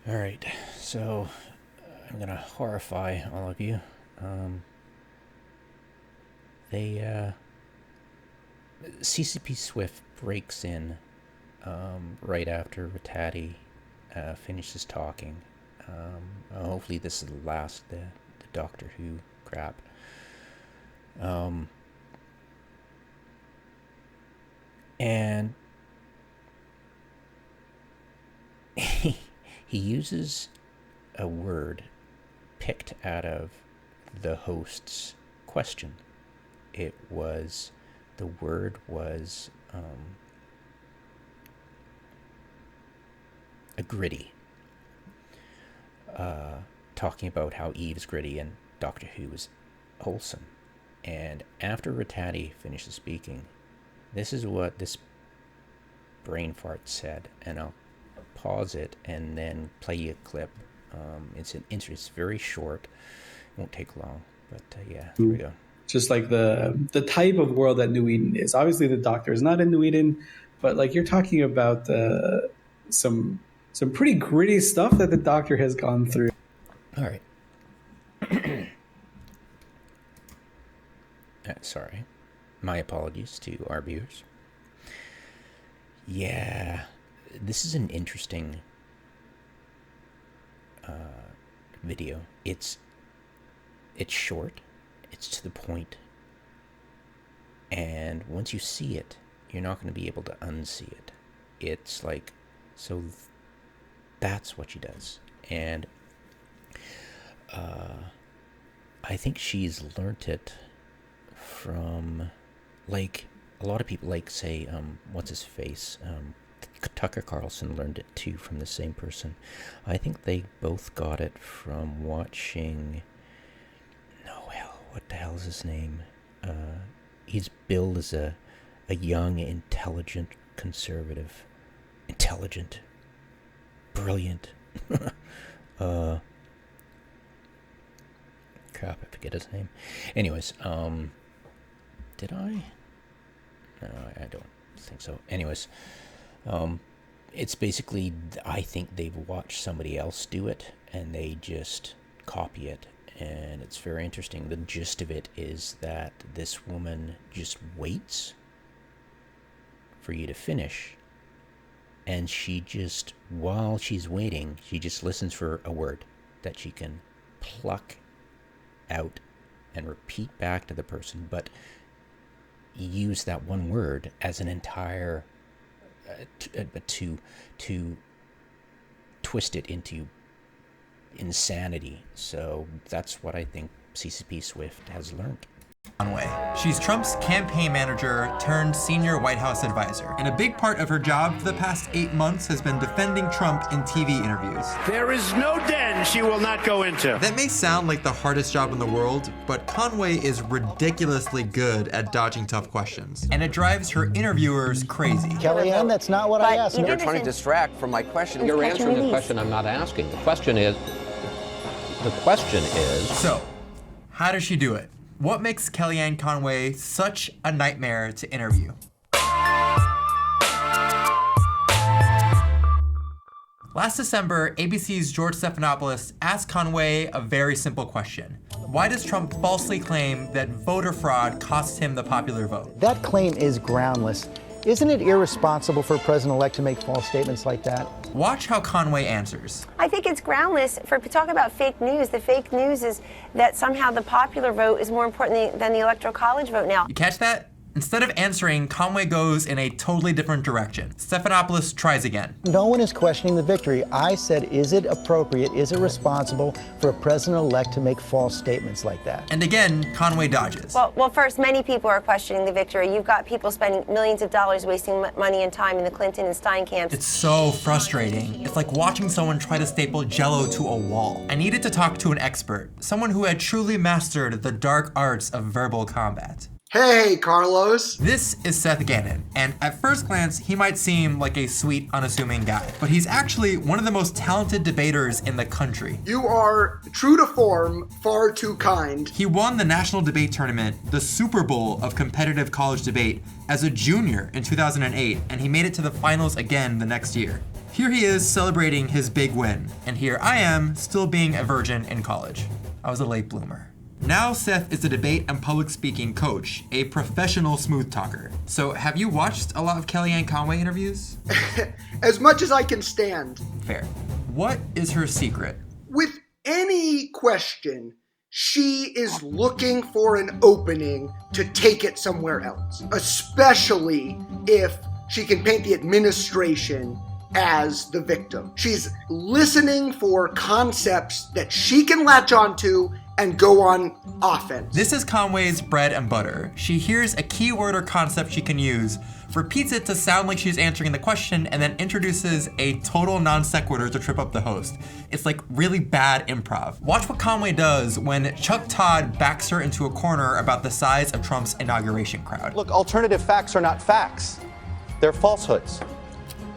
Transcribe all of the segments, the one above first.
All right, so I'm gonna horrify all of you. They CCP Swift breaks in right after Rattati finishes talking. Hopefully this is the last the Doctor Who crap. And he uses a word picked out of the host's question. The word was a gritty. Talking about how Eve's gritty and Doctor Who is wholesome. And after Rattati finishes speaking, this is what this brain fart said, and I'll pause it and then play you a clip. It's very short, won't take long, but yeah, here we go. Just like the type of world that New Eden is. Obviously, the Doctor is not in New Eden, but like you're talking about some pretty gritty stuff that the Doctor has gone through. All right. Sorry. My apologies to our viewers. Yeah, this is an interesting video. It's short, it's to the point, and once you see it, you're not going to be able to unsee it. It's like, so that's what she does. And I think she's learnt it from, like, a lot of people, like, say, what's his face? Tucker Carlson learned it too from the same person. I think they both got it from watching, what the hell is his name? He's billed as a young, intelligent conservative. Intelligent. Brilliant. Crap, I forget his name. Anyways, did I? No, I don't think so. Anyways, it's basically, I think they've watched somebody else do it, and they just copy it, and it's very interesting. The gist of it is that this woman just waits for you to finish, and she just, while she's waiting, she just listens for a word that she can pluck out and repeat back to the person, but use that one word as an entire to twist it into insanity. So that's what I think CCP Swift has learned. Conway. She's Trump's campaign manager turned senior White House advisor. And a big part of her job for the past 8 months has been defending Trump in TV interviews. There is no den she will not go into. That may sound like the hardest job in the world, but Conway is ridiculously good at dodging tough questions. And it drives her interviewers crazy. KellyAnne, that's not what I asked. You're trying to distract from my question. You're answering the question I'm not asking. The question is... So, how does she do it? What makes KellyAnne Conway such a nightmare to interview? Last December, ABC's George Stephanopoulos asked Conway a very simple question. Why does Trump falsely claim that voter fraud cost him the popular vote? That claim is groundless. Isn't it irresponsible for a president-elect to make false statements like that? Watch how Conway answers. I think it's groundless. For talk about fake news, the fake news is that somehow the popular vote is more important than the Electoral College vote now. You catch that? Instead of answering, Conway goes in a totally different direction. Stephanopoulos tries again. No one is questioning the victory. I said, is it appropriate, is it responsible for a president-elect to make false statements like that? And again, Conway dodges. Well, first, many people are questioning the victory. You've got people spending millions of dollars wasting money and time in the Clinton and Stein camps. It's so frustrating. It's like watching someone try to staple Jell-O to a wall. I needed to talk to an expert, someone who had truly mastered the dark arts of verbal combat. Hey, Carlos. This is Seth Gannon, and at first glance, he might seem like a sweet, unassuming guy, but he's actually one of the most talented debaters in the country. You are, true to form, far too kind. He won the national debate tournament, the Super Bowl of competitive college debate, as a junior in 2008, and he made it to the finals again the next year. Here he is celebrating his big win, and here I am still being a virgin in college. I was a late bloomer. Now Seth is a debate and public speaking coach, a professional smooth talker. So have you watched a lot of KellyAnne Conway interviews? As much as I can stand. Fair. What is her secret? With any question, she is looking for an opening to take it somewhere else, especially if she can paint the administration as the victim. She's listening for concepts that she can latch onto and go on offense. This is Conway's bread and butter. She hears a keyword or concept she can use, repeats it to sound like she's answering the question, and then introduces a total non sequitur to trip up the host. It's like really bad improv. Watch what Conway does when Chuck Todd backs her into a corner about the size of Trump's inauguration crowd. Look, alternative facts are not facts. They're falsehoods.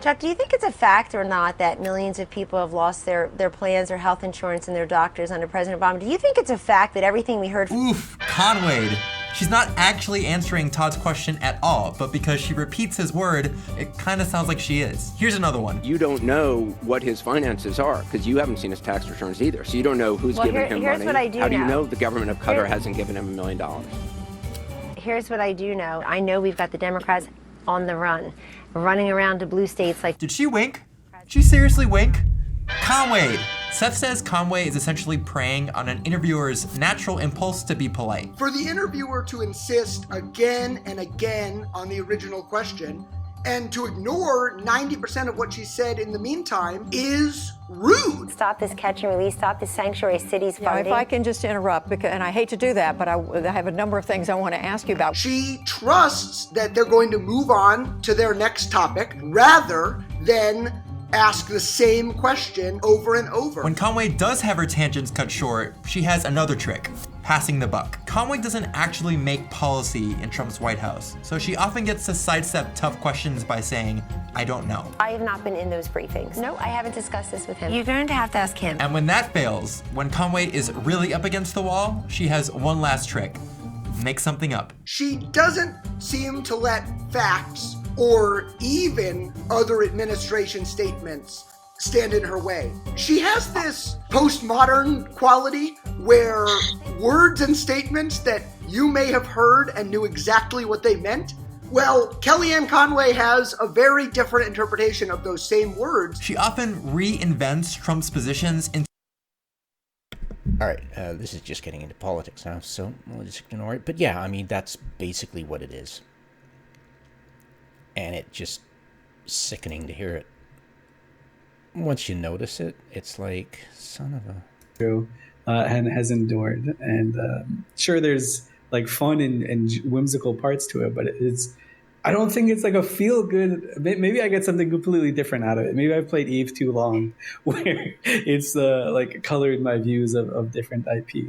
Chuck, do you think it's a fact or not that millions of people have lost their plans, their health insurance, and their doctors under President Obama? Do you think it's a fact that everything we heard... Oof, Conway. She's not actually answering Todd's question at all, but because she repeats his word, it kind of sounds like she is. Here's another one. You don't know what his finances are because you haven't seen his tax returns either. So you don't know who's giving him here's money. What I do How do you know. know the government of Qatar hasn't given him $1 million? Here's what I do know. I know we've got the Democrats on the run, running around to blue states like... Did she wink? Did she seriously wink? Conway. Seth says Conway is essentially preying on an interviewer's natural impulse to be polite. For the interviewer to insist again and again on the original question and to ignore 90% of what she said in the meantime is rude. Stop this catch and release, stop this sanctuary cities funding. If I can just interrupt, because, and I hate to do that, but I have a number of things I want to ask you about. She trusts that they're going to move on to their next topic rather than ask the same question over and over. When Conway does have her tangents cut short, she has another trick, passing the buck. Conway doesn't actually make policy in Trump's White House, so she often gets to sidestep tough questions by saying, I don't know. I have not been in those briefings. No, I haven't discussed this with him. You're going to have to ask him. And when that fails, when Conway is really up against the wall, she has one last trick. Make something up. She doesn't seem to let facts or even other administration statements stand in her way. She has this postmodern quality where words and statements that you may have heard and knew exactly what they meant, well, KellyAnne Conway has a very different interpretation of those same words. She often reinvents Trump's positions into... All right, this is just getting into politics now, so we'll just ignore it. But yeah, I mean, that's basically what it is. And it's just sickening to hear it. Once you notice it, it's like, son of a... True, and has endured. And sure, there's like fun and whimsical parts to it, but it's... I don't think it's like a feel-good... Maybe I get something completely different out of it. Maybe I've played Eve too long, where it's like colored my views of different IP.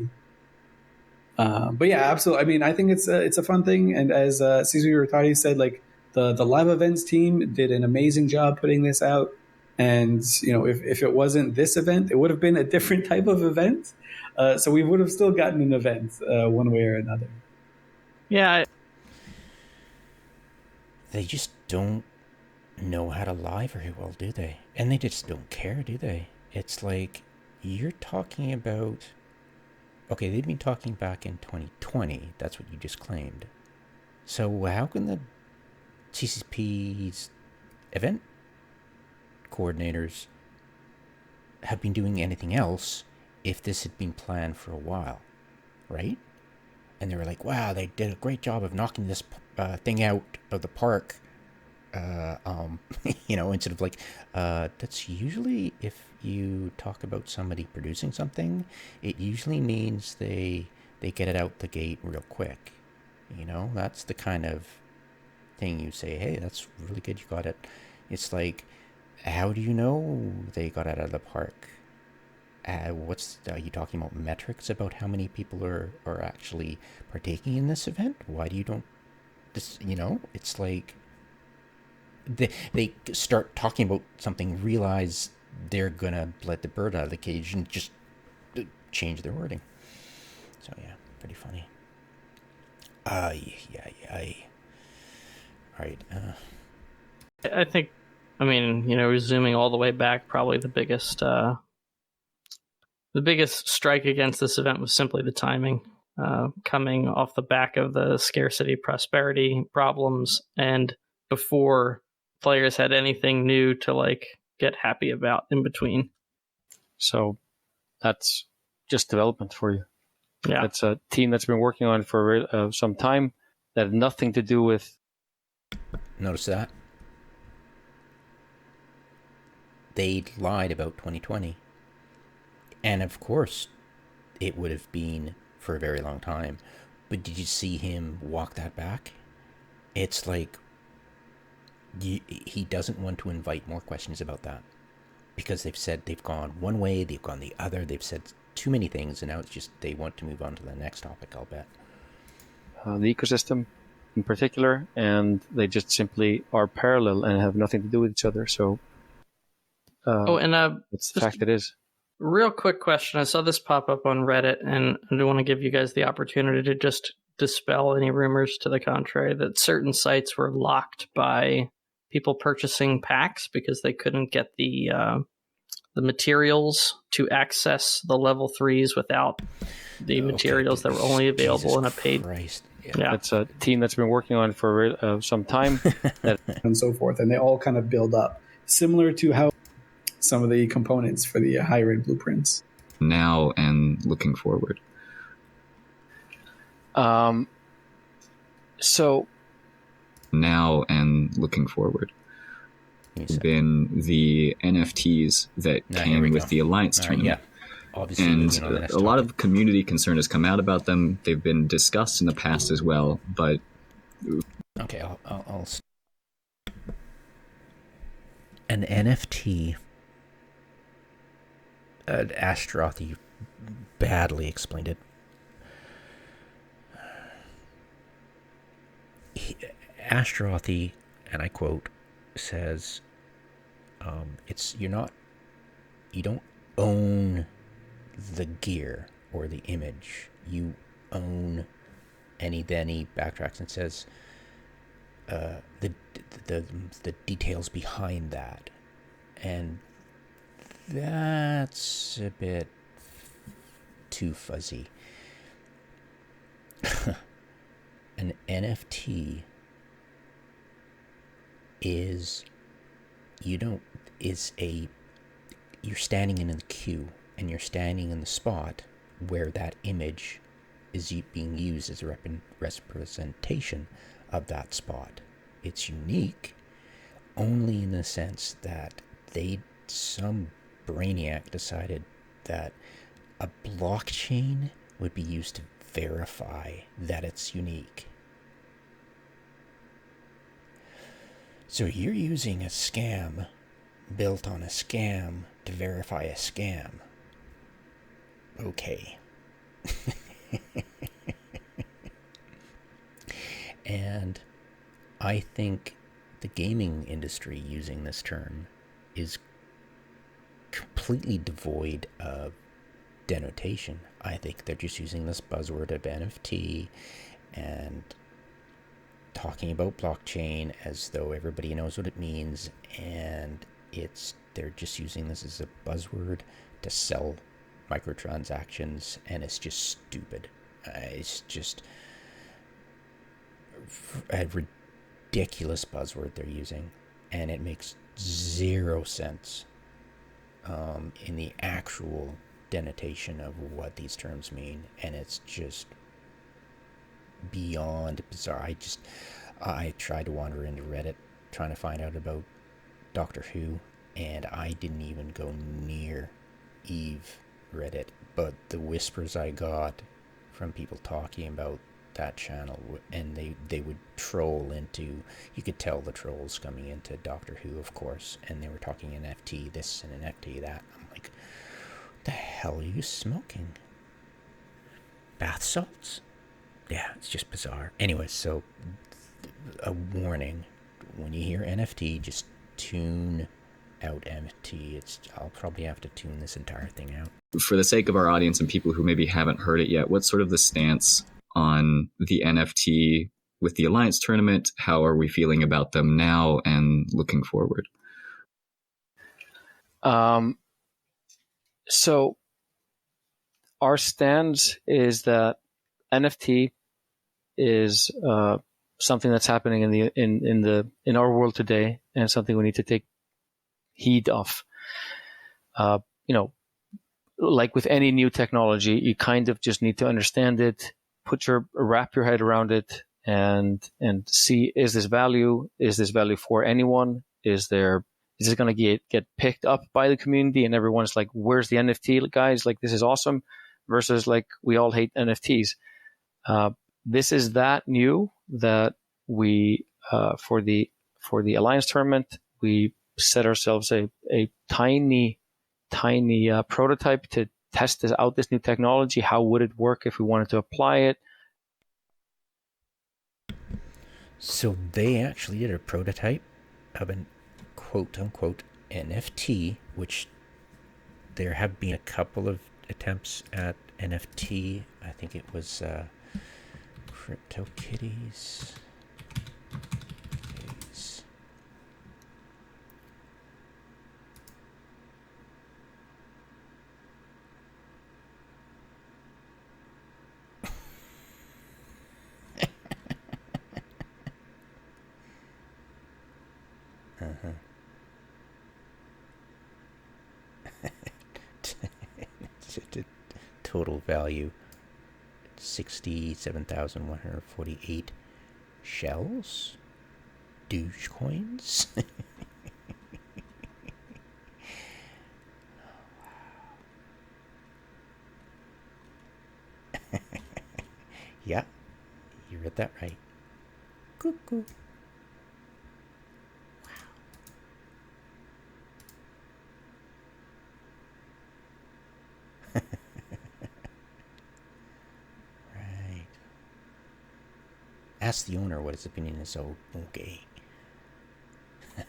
But yeah, absolutely. I mean, I think it's a fun thing. And as Cesar Urtati said, like, the live events team did an amazing job putting this out. And, you know, if it wasn't this event, it would have been a different type of event. So we would have still gotten an event one way or another. Yeah. They just don't know how to lie very well, do they? And they just don't care, do they? It's like, you're talking about... Okay, they've been talking back in 2020. That's what you just claimed. So how can the CCP's event coordinators have been doing anything else if this had been planned for a while, right? And they were like, wow, they did a great job of knocking this thing out of the park. You know, instead of like, that's usually, if you talk about somebody producing something, it usually means they get it out the gate real quick. You know, that's the kind of thing you say, hey, that's really good, you got it. It's like, how do you know they got it out of the park? Are you talking about metrics about how many people are actually partaking in this event? Why do you don't this, you know, it's like they start talking about something, realize they're gonna let the bird out of the cage and just change their wording. So yeah, pretty funny. Yeah. All right. I think I mean, zooming all the way back, probably the biggest strike against this event was simply the timing, coming off the back of the scarcity prosperity problems, and before players had anything new to get happy about in between. So that's just development for you. Yeah, it's a team that's been working on it for some time that had nothing to do with. Notice that they lied about 2020, and of course it would have been for a very long time. But did you see him walk that back? It's like he doesn't want to invite more questions about that, because they've said they've gone one way, they've gone the other, they've said too many things, and now it's just they want to move on to the next topic, I'll bet. The ecosystem in particular, and they just simply are parallel and have nothing to do with each other. So it's the fact it is. Real quick question. I saw this pop up on Reddit, and I do want to give you guys the opportunity to just dispel any rumors to the contrary that certain sites were locked by people purchasing packs because they couldn't get the materials to access the level 3s without the materials that were only available in a paid. Yeah. It's a team that's been working on it for some time. And so forth. And they all kind of build up, similar to how some of the components for the high-rate blueprints. Now and looking forward. So now and looking forward. Been the NFTs that came with the Alliance tournament. Yeah. Obviously, and a lot of community concern has come out about them. They've been discussed in the past as well, but... Okay, I'll... An NFT... Astrothy badly explained it. Astrothy, and I quote, says, you don't own the gear or the image. You own, and then he backtracks and says, the details behind that, and that's a bit too fuzzy. An NFT is you're standing in the queue, and you're standing in the spot where that image is being used as a representation of that spot. It's unique only in the sense that some brainiac decided that a blockchain would be used to verify that it's unique. So you're using a scam built on a scam to verify a scam. Okay. And I think the gaming industry using this term is completely devoid of denotation. I think they're just using this buzzword of NFT and talking about blockchain as though everybody knows what it means, and they're just using this as a buzzword to sell microtransactions, and it's just stupid. It's just a ridiculous buzzword they're using, and it makes zero sense in the actual denotation of what these terms mean, and it's just beyond bizarre. I tried to wander into Reddit trying to find out about Doctor Who, and I didn't even go near Eve Reddit, but the whispers I got from people talking about that channel, and they would troll into, you could tell the trolls coming into Doctor Who, of course, and they were talking NFT this and NFT that. I'm like, what the hell are you smoking? Bath salts? Yeah, it's just bizarre. Anyway, so a warning, when you hear NFT, just tune out NFT. I'll probably have to tune this entire thing out. For the sake of our audience and people who maybe haven't heard it yet, what's sort of the stance on the NFT with the Alliance tournament? How are we feeling about them now and looking forward? So our stance is that NFT is something that's happening in our world today, and something we need to take heed of. Like with any new technology, you kind of just need to understand it, wrap your head around it, and see, is this value for anyone? Is this going to get picked up by the community, and everyone's like, where's the NFT guys? Like, this is awesome, versus like, we all hate NFTs. This is that new that we for the Alliance tournament, we set ourselves a tiny prototype to test this new technology. How would it work if we wanted to apply it? So they actually did a prototype of an quote-unquote NFT, which there have been a couple of attempts at NFT. I think it was CryptoKitties. Total value 67,148 shells, douche coins. Yeah, you read that right. Cuckoo. Right. Ask the owner what his opinion is. So okay. Oh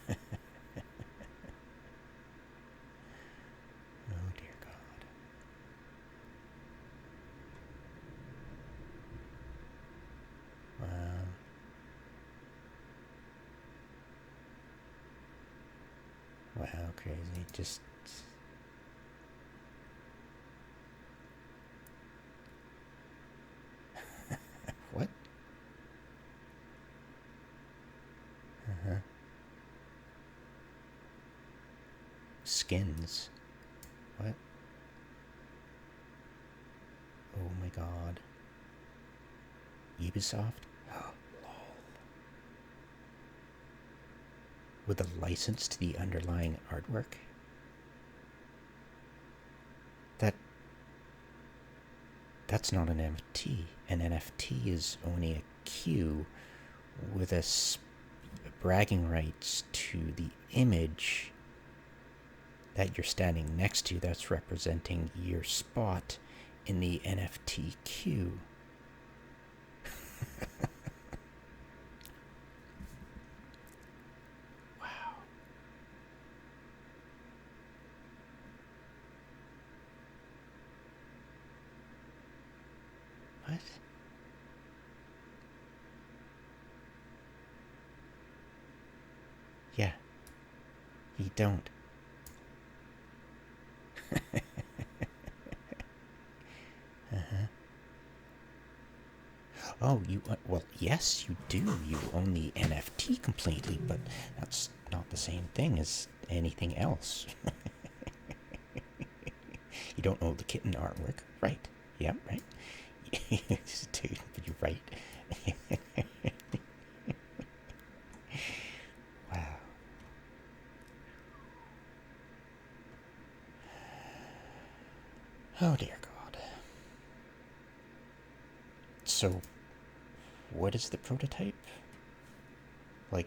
dear God. Wow. Wow, crazy. Just what? Skins. What? Oh my God. Ubisoft? Oh, lol. With a license to the underlying artwork? That's not an NFT. An NFT is owning a queue with bragging rights to the image that you're standing next to that's representing your spot in the NFT queue. Wow. What? Yeah. You don't. Oh, well, yes, you do. You own the NFT completely, but that's not the same thing as anything else. You don't own the kitten artwork, right? Yeah, right. Dude, but you're right. Wow. Oh dear God. So, what is the prototype? Like,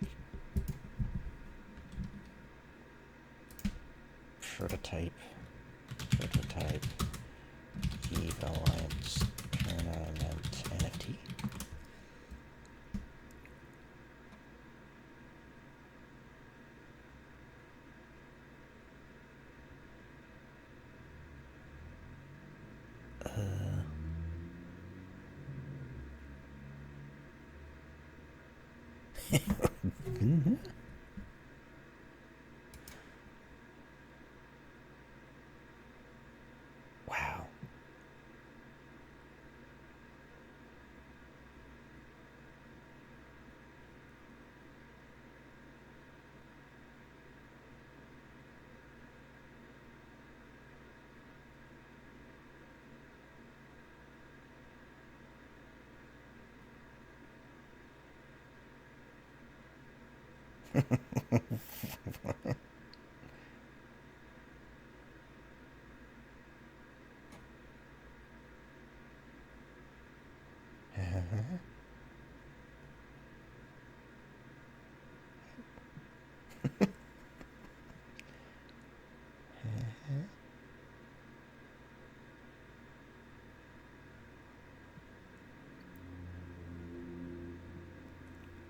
prototype, Eve Alliance Tournament NFT. Mm-hmm.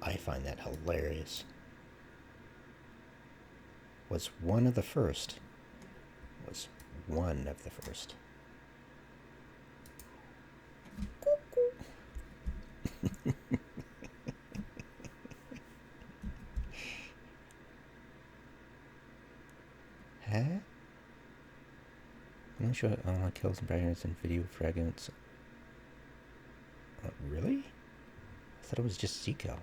I find that hilarious. Was one of the first. Was one of the first. Huh? I'm not sure how kills and barriers and video fragments. Really? I thought it was just Zico.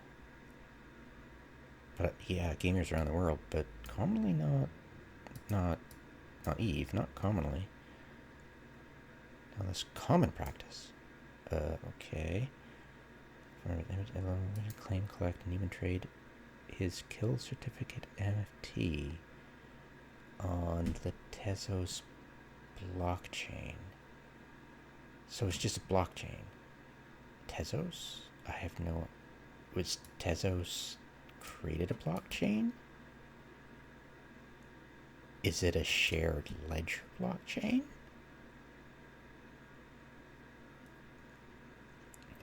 But yeah, gamers around the world, but commonly not Eve, not commonly. Now that's common practice. Okay. Claim, collect, and even trade his kill certificate NFT on the Tezos blockchain. So it's just a blockchain. Tezos? I have no... Was Tezos created a blockchain? Is it a shared ledger blockchain?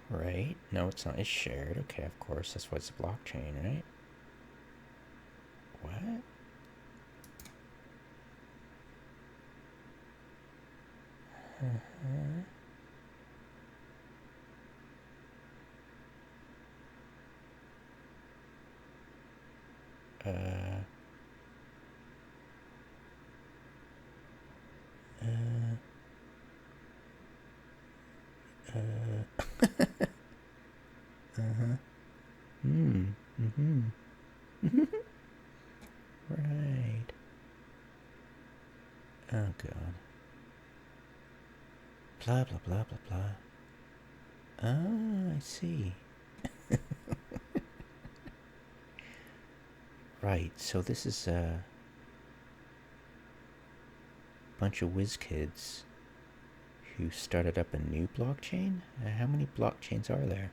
Right? No, it's not. It's shared. Okay, of course. That's why it's a blockchain, right? What? Right. Oh, God. Blah, blah, blah, blah, blah. Ah, I see. Right, so this is a bunch of whiz kids who started up a new blockchain? How many blockchains are there?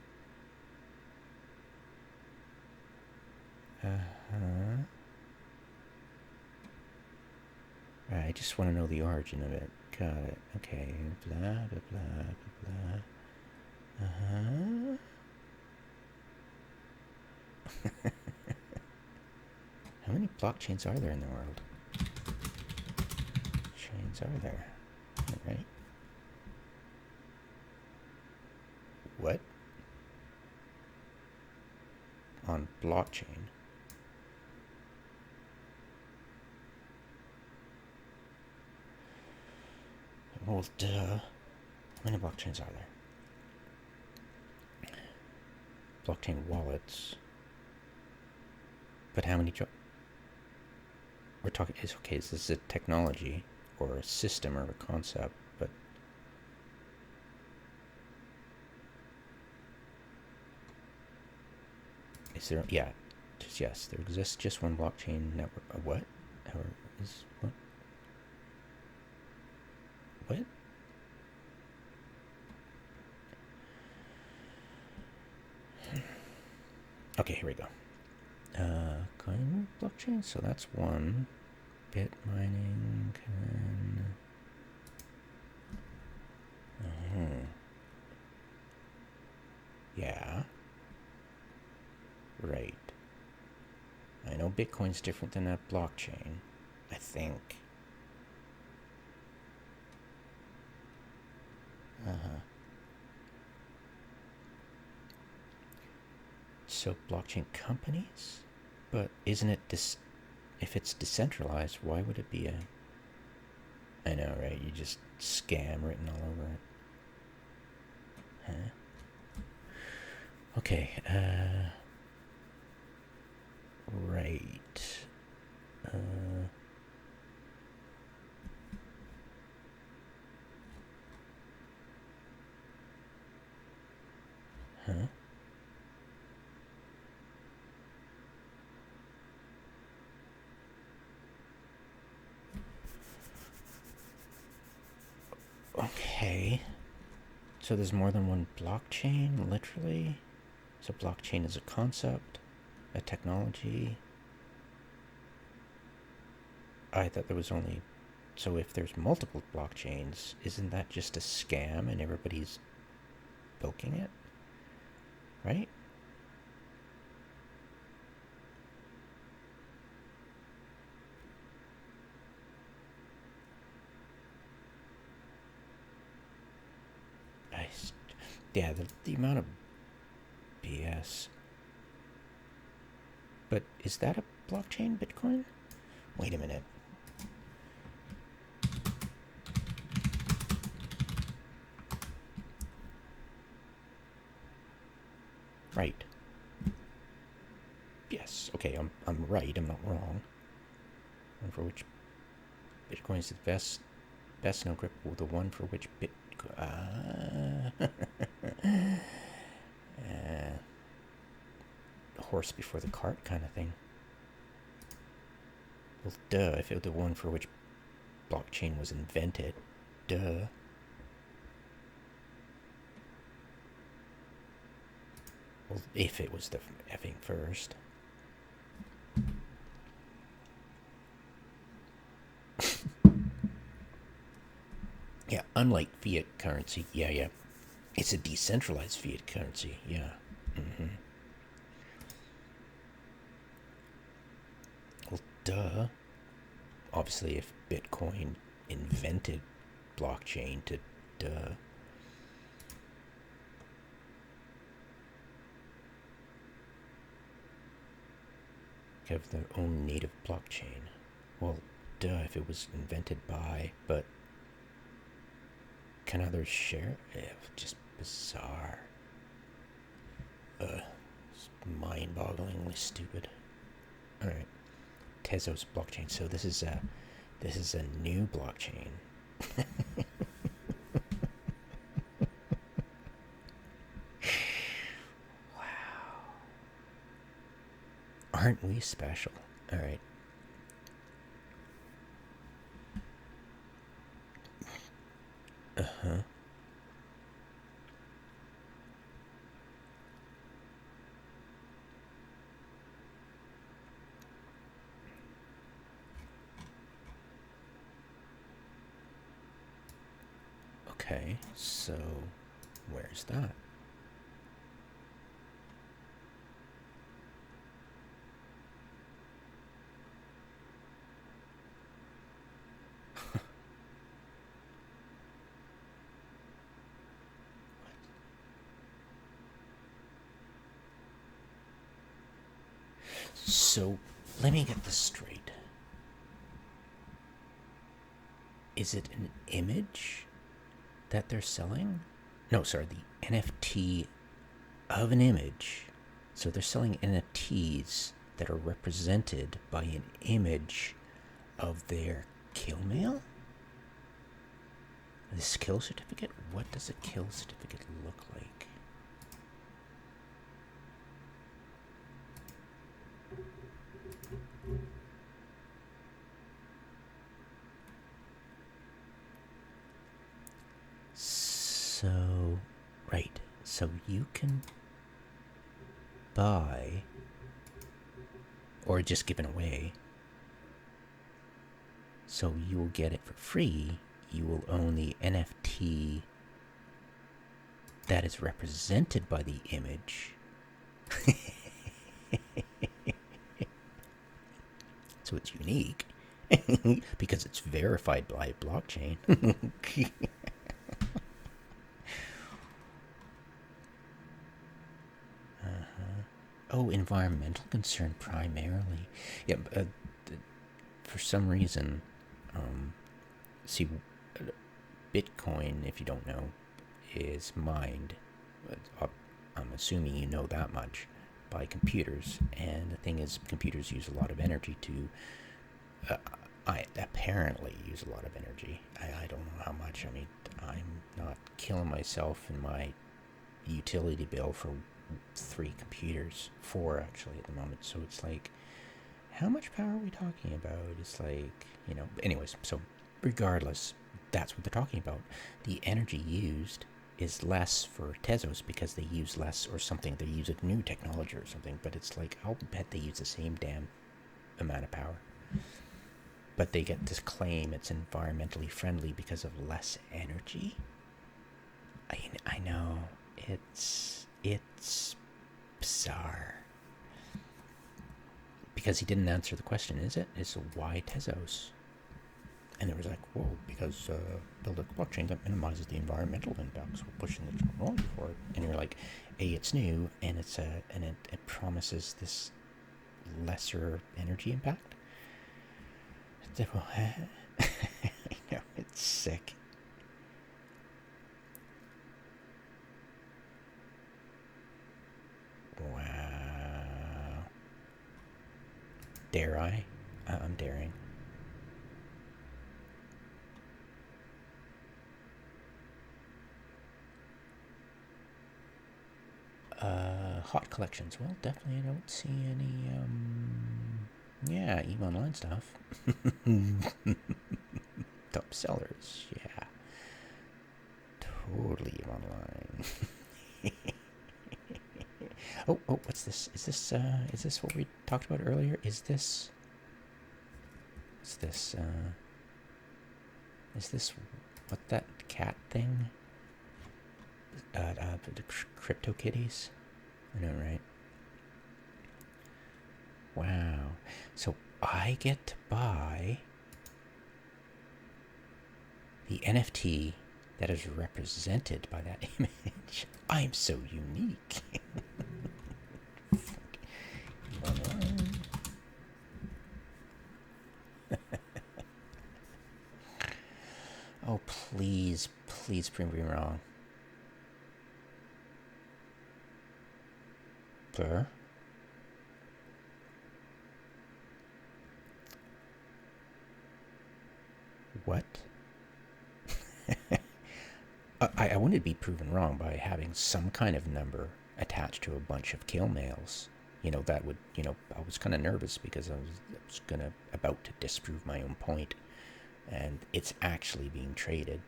Right, I just want to know the origin of it. Got it. Okay. Blah, blah, blah, blah, blah. How many blockchains are there in the world? Chains are there? Right? What? On blockchain? Well, duh. How many blockchains are there? Blockchain wallets. But how many... We're talking... Okay, is this a technology or a system or a concept? But... Is there... Yeah. Just yes. There exists just one blockchain network. What? Or is... What? What? Okay, here we go. Coin blockchain, so that's one. Bit mining, yeah. Right. I know Bitcoin's different than a blockchain, I think. So blockchain companies? But isn't it if it's decentralized, why would it be a... I know, right? You just scam written all over it. Huh? Okay, right. Huh? Okay. So there's more than one blockchain, literally? So blockchain is a concept, a technology. I thought there was only... So if there's multiple blockchains, isn't that just a scam and everybody's bilking it? Right? Yeah, the amount of BS. But is that a blockchain, Bitcoin? Wait a minute. Right. Yes. Okay, I'm right. I'm not wrong. One for which Bitcoin is the best known crypto. The one for which horse before the cart kind of thing. Well, duh. If it was the one for which blockchain was invented, duh. Well, if it was the effing first. Yeah, unlike fiat currency. Yeah. It's a decentralized fiat currency. Yeah. Mm-hmm. Well, duh. Obviously, if Bitcoin invented blockchain, duh. Have their own native blockchain. Well, duh, if it was invented by, but can others share? Just bizarre. It's mind-bogglingly stupid. All right, Tezos blockchain. So this is a new blockchain. Aren't we special? All right. Uh-huh. Okay, so where's that? So, let me get this straight. Is it an image that they're selling? No, sorry, the NFT of an image. So they're selling NFTs that are represented by an image of their kill mail? This kill certificate? What does a kill certificate look like? So, right. So you can buy, or just given away. So you will get it for free. You will own the NFT that is represented by the image. So it's unique because it's verified by blockchain. Oh, environmental concern primarily. Yeah, for some reason, see, Bitcoin, if you don't know, is mined, I'm assuming you know that much, by computers. And the thing is, computers use a lot of energy to, I apparently use a lot of energy. I don't know how much. I mean, I'm not killing myself in my utility bill for 3 computers, 4 actually at the moment. So it's like, how much power are we talking about? It's like, anyways, so regardless, that's what they're talking about. The energy used is less for Tezos because they use less or something. They use a new technology or something, but it's like, I'll bet they use the same damn amount of power. But they get this claim it's environmentally friendly because of less energy. I know, it's bizarre. Because he didn't answer the question, is it? It's why Tezos? And it was like, well, because build a blockchain that minimizes the environmental impacts. We're pushing the technology for it. And you're like, A, it's new, and it promises this lesser energy impact. I know, it's sick. Wow. Dare I? I'm daring. Hot collections. Well, definitely I don't see any, yeah, EVE Online stuff. Top sellers, yeah. Totally EVE Online. Oh, what's this? Is this what we talked about earlier? Is this what that cat thing? The crypto kitties? I know, right? Wow. So I get to buy the NFT that is represented by that image. I'm so unique. Oh, please prove me wrong. Sir? What? I wanted to be proven wrong by having some kind of number attached to a bunch of kill mails. That would, I was kind of nervous because I was about to disprove my own point. And it's actually being traded.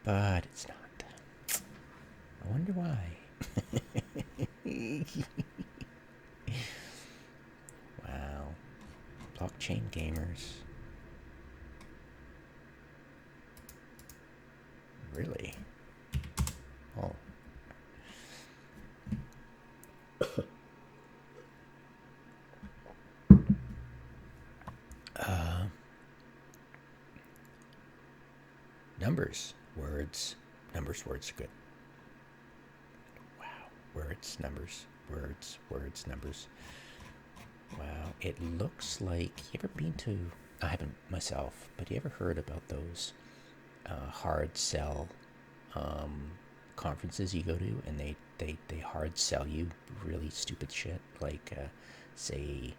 But it's not. I wonder why. Wow. Blockchain gamers. Really? Oh. Numbers, words are good. Wow, words, numbers. Wow, it looks like, you ever been to, I haven't myself, but you ever heard about those hard sell conferences you go to, and they hard sell you really stupid shit, like say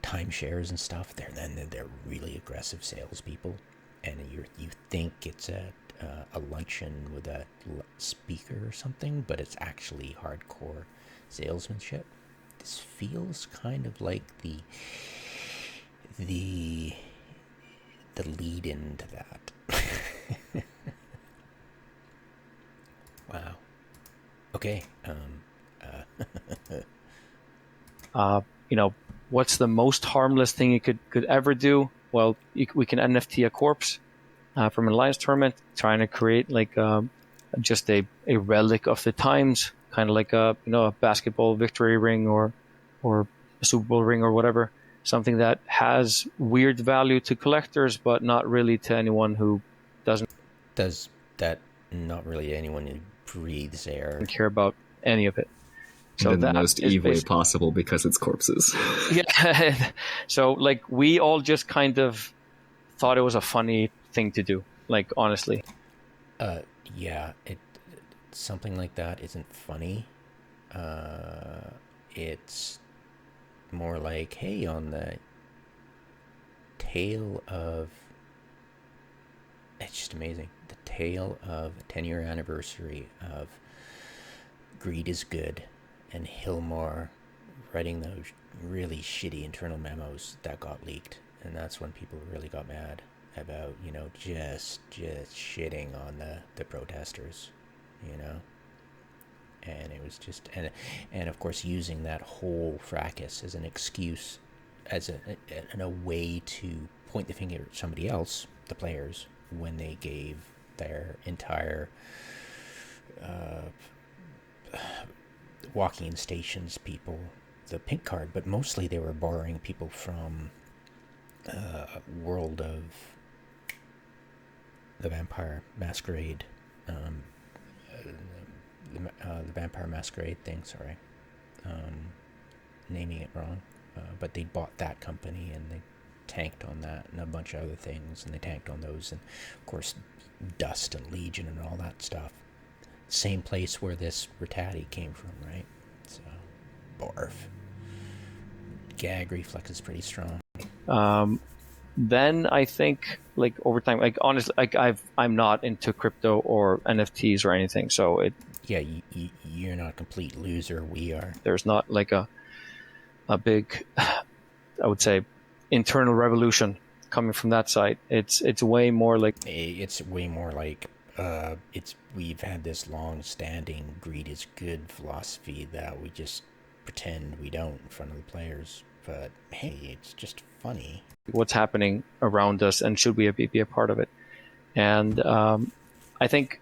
timeshares and stuff. They're really aggressive salespeople, and you think it's a luncheon with a speaker or something, but it's actually hardcore salesmanship. This feels kind of like the lead into that. Wow. Okay. What's the most harmless thing you could ever do? Well, we can NFT a corpse from an Alliance tournament, trying to create like just a relic of the times, kind of like a basketball victory ring or a Super Bowl ring or whatever, something that has weird value to collectors, but not really to anyone who doesn't not really anyone who breathes air care about any of it. So in the most Eve way possible because it's corpses. Yeah. So like we all just kind of thought it was a funny thing to do. Like honestly. Yeah. Something like that isn't funny. It's more like, hey, on the tail of, it's just amazing. The tail of a 10-year anniversary of Greed is Good and Hillmore writing those really shitty internal memos that got leaked, and that's when people really got mad about, you know, just shitting on the protesters, you know. And it was just, and of course using that whole fracas as an excuse, as a way to point the finger at somebody else, the players, when they gave their entire walking stations people the pink card. But mostly they were borrowing people from World of the Vampire Masquerade, the Vampire Masquerade thing, sorry. Naming it wrong. But they bought that company and they tanked on that and a bunch of other things, and they tanked on those, and of course Dust and Legion and all that stuff. Same place where this Rattati came from, right? So, barf. Gag reflex is pretty strong. Then I think, like, over time, like, honestly, like, I'm not into crypto or NFTs or anything, so it... Yeah, you're not a complete loser, we are. There's not, like, a big, I would say, internal revolution coming from that side. It's way more like... It's way more like, we've had this long-standing greed is good philosophy that we just pretend we don't in front of the players. But, hey, it's just funny. What's happening around us, and should we be a part of it? And I think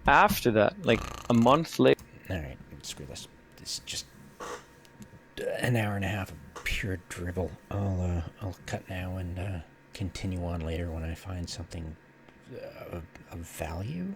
after that, like a month later... All right, screw this. This is just an hour and a half of pure drivel. I'll cut now and continue on later when I find something of value.